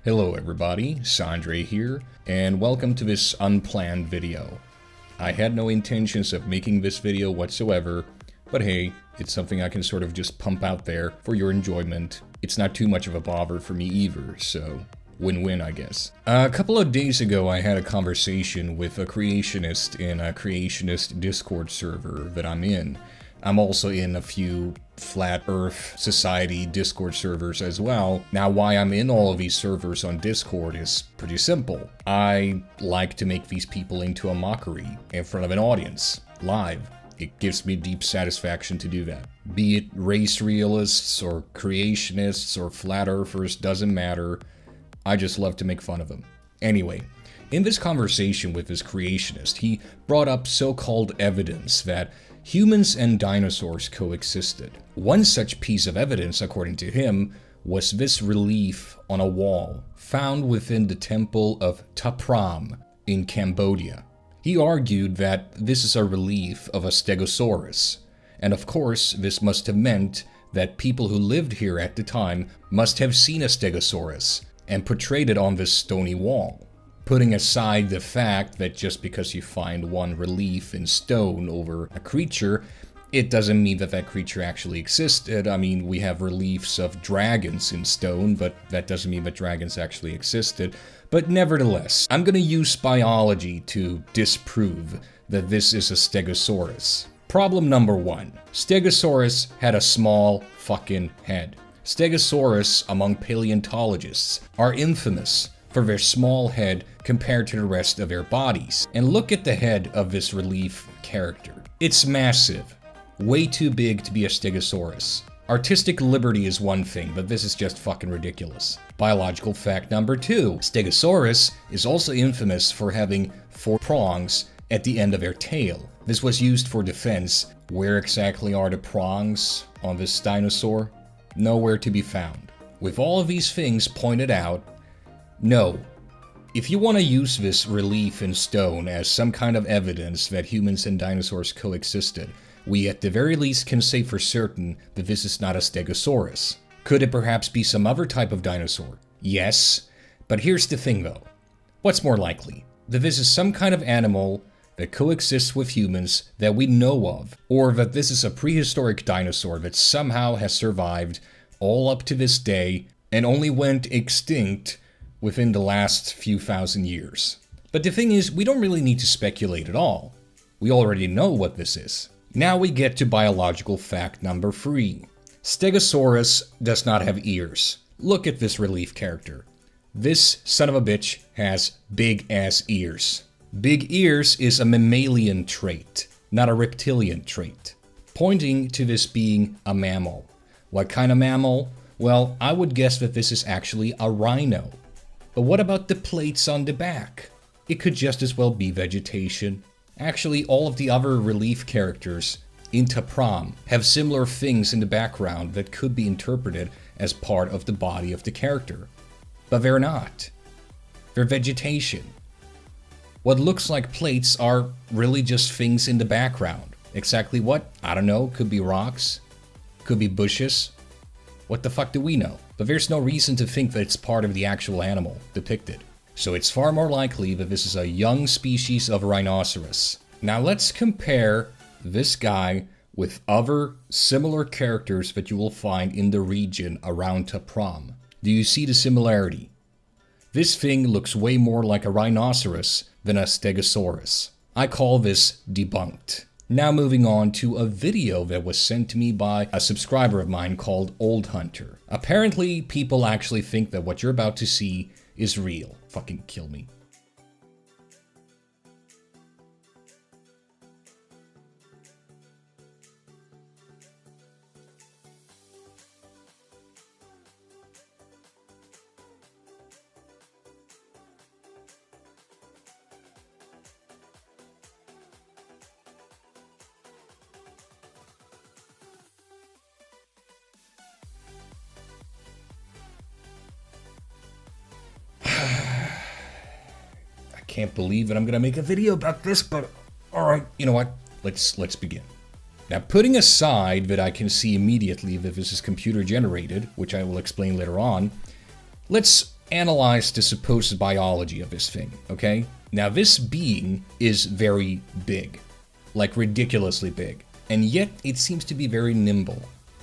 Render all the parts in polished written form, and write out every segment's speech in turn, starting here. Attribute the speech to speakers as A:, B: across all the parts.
A: Hello everybody, Sandre here, and welcome to this unplanned video. I had no intentions of making this video whatsoever, but hey, it's something I can sort of just pump out there for your enjoyment. It's not too much of a bother for me either, so win-win, I guess. A couple of days ago, I had a conversation with a creationist in a creationist Discord server that I'm in. I'm also in a few Flat Earth Society Discord servers as well. Now, why I'm in all of these servers on Discord is pretty simple. I like to make these people into a mockery in front of an audience, live. It gives me deep satisfaction to do that. Be it race realists or creationists or flat earthers, doesn't matter. I just love to make fun of them. Anyway, in this conversation with this creationist, he brought up so-called evidence that humans and dinosaurs coexisted. One such piece of evidence, according to him, was this relief on a wall found within the temple of Ta Prohm in Cambodia. He argued that this is a relief of a stegosaurus, and of course this must have meant that people who lived here at the time must have seen a stegosaurus and portrayed it on this stony wall. Putting aside the fact that just because you find one relief in stone over a creature, it doesn't mean that that creature actually existed. I mean, we have reliefs of dragons in stone, but that doesn't mean that dragons actually existed. But nevertheless, I'm gonna use biology to disprove that this is a stegosaurus. Problem number one. Stegosaurus had a small fucking head. Stegosaurus, among paleontologists, are infamous for their small head compared to the rest of their bodies. And look at the head of this relief character. It's massive. Way too big to be a stegosaurus. Artistic liberty is one thing, but this is just fucking ridiculous. Biological fact number two. Stegosaurus is also infamous for having 4 prongs at the end of their tail. This was used for defense. Where exactly are the prongs on this dinosaur? Nowhere to be found. With all of these things pointed out, no. If you want to use this relief in stone as some kind of evidence that humans and dinosaurs coexisted, we at the very least can say for certain that this is not a stegosaurus. Could it perhaps be some other type of dinosaur? Yes, but here's the thing though. What's more likely? That this is some kind of animal that coexists with humans that we know of, or that this is a prehistoric dinosaur that somehow has survived all up to this day and only went extinct within the last few thousand years. But the thing is, we don't really need to speculate at all. We already know what this is. Now we get to biological fact number 3. Stegosaurus does not have ears. Look at this relief character. This son of a bitch has big ass ears. Big ears is a mammalian trait, not a reptilian trait, pointing to this being a mammal. What kind of mammal? Well, I would guess that this is actually a rhino. But what about the plates on the back? It could just as well be vegetation. Actually, all of the other relief characters in Ta Prohm have similar things in the background that could be interpreted as part of the body of the character. But they're not. They're vegetation. What looks like plates are really just things in the background. Exactly what? I don't know. Could be rocks. Could be bushes. What the fuck do we know? But there's no reason to think that it's part of the actual animal depicted. So it's far more likely that this is a young species of rhinoceros. Now let's compare this guy with other similar characters that you will find in the region around Ta Prohm. Do you see the similarity? This thing looks way more like a rhinoceros than a stegosaurus. I call this debunked. Now moving on to a video that was sent to me by a subscriber of mine called Old Hunter. Apparently, people actually think that what you're about to see is real. Fucking kill me. Can't believe that I'm gonna make a video about this, but alright, you know what? Let's begin. Now, putting aside that I can see immediately that this is computer generated, which I will explain later on, let's analyze the supposed biology of this thing, okay? Now, this being is very big, like ridiculously big, and yet it seems to be very nimble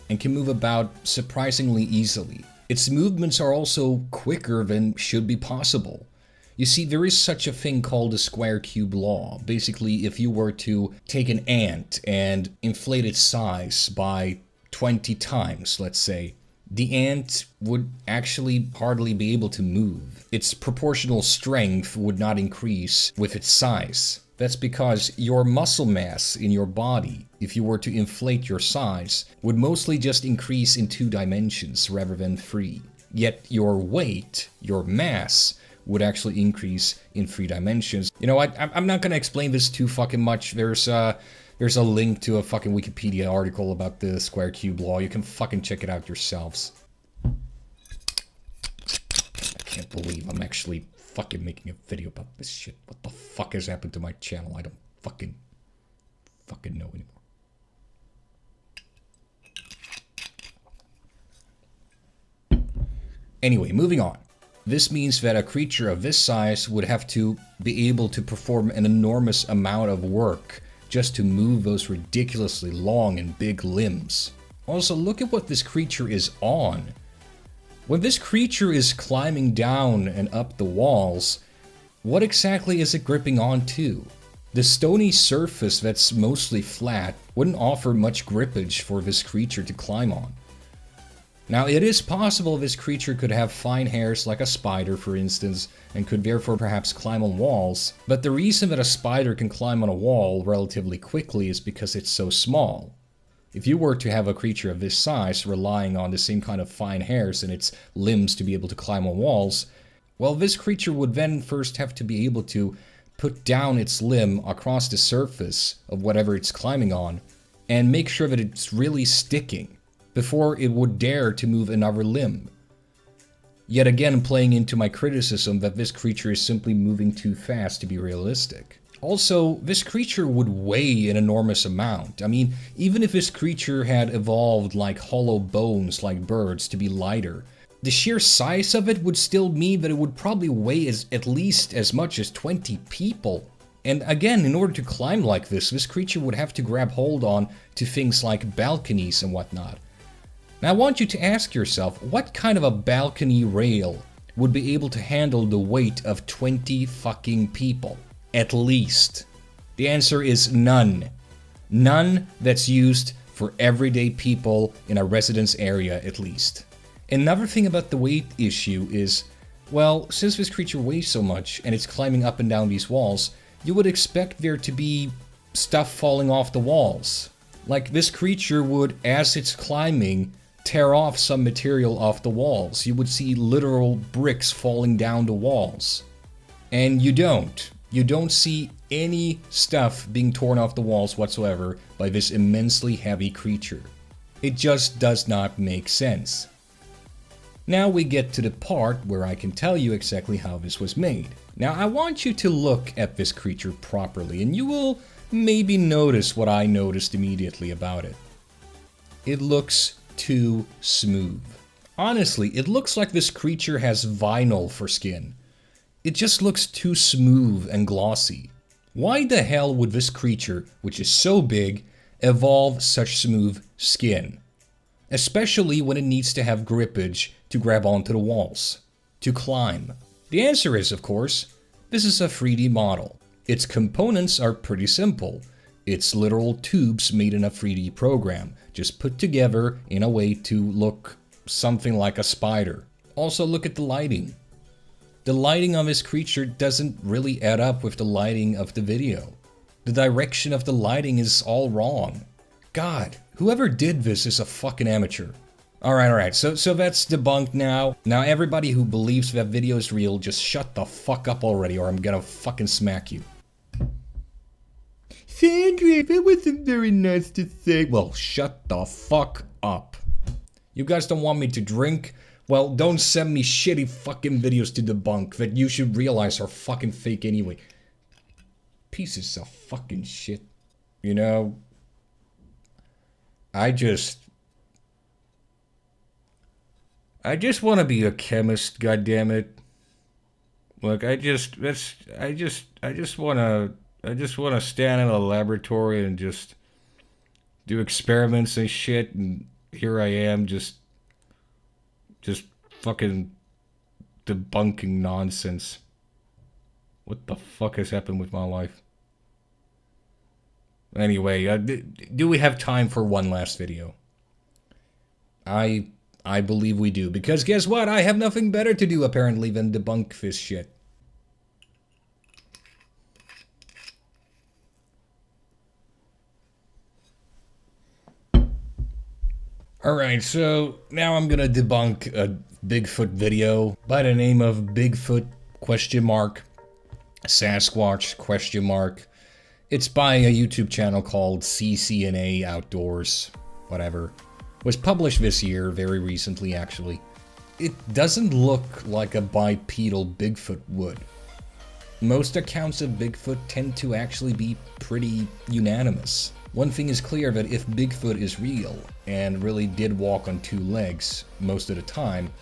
A: and can move about surprisingly easily. Its movements are also quicker than should be possible. You see, there is such a thing called the square cube law. Basically, if you were to take an ant and inflate its size by 20 times, let's say, the ant would actually hardly be able to move. Its proportional strength would not increase with its size. That's because your muscle mass in your body, if you were to inflate your size, would mostly just increase in 2 dimensions rather than 3. Yet your weight, your mass, would actually increase in 3 dimensions. You know what? I'm not gonna explain this too fucking much. There's a link to a fucking Wikipedia article about the square cube law. You can fucking check it out yourselves. I can't believe I'm actually fucking making a video about this shit. What the fuck has happened to my channel? I don't fucking know anymore. Anyway, moving on. This means that a creature of this size would have to be able to perform an enormous amount of work just to move those ridiculously long and big limbs. Also, look at what this creature is on. When this creature is climbing down and up the walls, what exactly is it gripping onto? The stony surface that's mostly flat wouldn't offer much grippage for this creature to climb on. Now, it is possible this creature could have fine hairs like a spider, for instance, and could therefore perhaps climb on walls, but the reason that a spider can climb on a wall relatively quickly is because it's so small. If you were to have a creature of this size relying on the same kind of fine hairs in its limbs to be able to climb on walls, well, this creature would then first have to be able to put down its limb across the surface of whatever it's climbing on and make sure that it's really sticking before it would dare to move another limb. Yet again, playing into my criticism that this creature is simply moving too fast to be realistic. Also, this creature would weigh an enormous amount. I mean, even if this creature had evolved like hollow bones like birds to be lighter, the sheer size of it would still mean that it would probably weigh at least as much as 20 people. And again, in order to climb like this creature would have to grab hold on to things like balconies and whatnot. Now I want you to ask yourself, what kind of a balcony rail would be able to handle the weight of 20 fucking people? At least. The answer is none. None that's used for everyday people in a residence area at least. Another thing about the weight issue is, well, since this creature weighs so much and it's climbing up and down these walls, you would expect there to be stuff falling off the walls. Like this creature would, as it's climbing, tear off some material off the walls. You would see literal bricks falling down the walls. And you don't. You don't see any stuff being torn off the walls whatsoever by this immensely heavy creature. It just does not make sense. Now we get to the part where I can tell you exactly how this was made. Now I want you to look at this creature properly and you will maybe notice what I noticed immediately about it. It looks too smooth. Honestly, it looks like this creature has vinyl for skin. It just looks too smooth and glossy. Why the hell would this creature, which is so big, evolve such smooth skin? Especially when it needs to have grippage to grab onto the walls, to climb. The answer is, of course, this is a 3D model. Its components are pretty simple. It's literal tubes made in a 3D program, just put together in a way to look something like a spider. Also, look at the lighting. The lighting on this creature doesn't really add up with the lighting of the video. The direction of the lighting is all wrong. God, whoever did this is a fucking amateur. Alright, so that's debunked now. Now everybody who believes that video is real, just shut the fuck up already or I'm gonna fucking smack you. Sandra, that wasn't very nice to say. Well, shut the fuck up. You guys don't want me to drink? Well, don't send me shitty fucking videos to debunk that you should realize are fucking fake anyway. Pieces of fucking shit. You know? I just... I just want to be a chemist, goddammit. Look, I just want to stand in a laboratory and just do experiments and shit, and here I am just fucking debunking nonsense. What the fuck has happened with my life? Anyway, do we have time for one last video? I believe we do, because guess what? I have nothing better to do apparently than debunk this shit. Alright, so now I'm gonna debunk a Bigfoot video by the name of Bigfoot question mark Sasquatch question mark. It's by a YouTube channel called CCNA Outdoors, whatever. Was published this year, very recently actually. It doesn't look like a bipedal Bigfoot would. Most accounts of Bigfoot tend to actually be pretty unanimous. One thing is clear, that if Bigfoot is real and really did walk on two legs most of the time,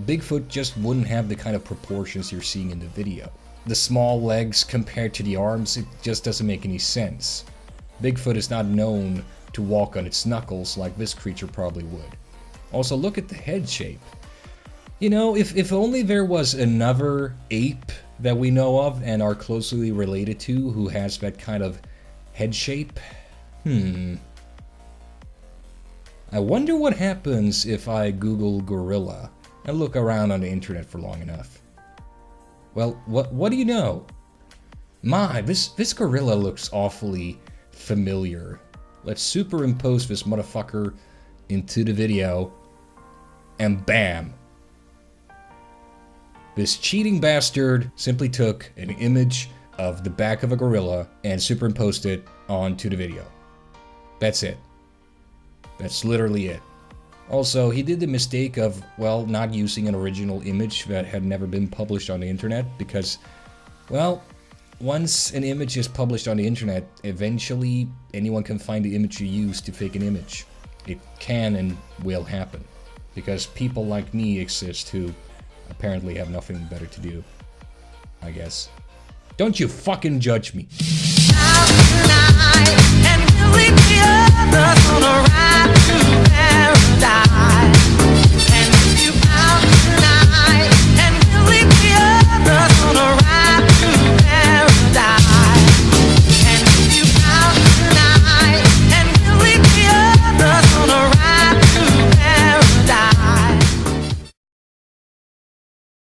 A: Bigfoot just wouldn't have the kind of proportions you're seeing in the video. The small legs compared to the arms, it just doesn't make any sense. Bigfoot is not known to walk on its knuckles like this creature probably would. Also, look at the head shape. You know, if only there was another ape that we know of and are closely related to who has that kind of head shape. I wonder what happens if I Google gorilla and look around on the internet for long enough. Well, what do you know? My, this gorilla looks awfully familiar. Let's superimpose this motherfucker into the video, and bam! This cheating bastard simply took an image of the back of a gorilla and superimposed it onto the video. That's it. That's literally it. Also, he did the mistake of, well, not using an original image that had never been published on the internet because, well, once an image is published on the internet, eventually anyone can find the image you used to fake an image. It can and will happen, because people like me exist who apparently have nothing better to do, I guess. Don't you fucking judge me. And we'll leave the others on a ride to paradise.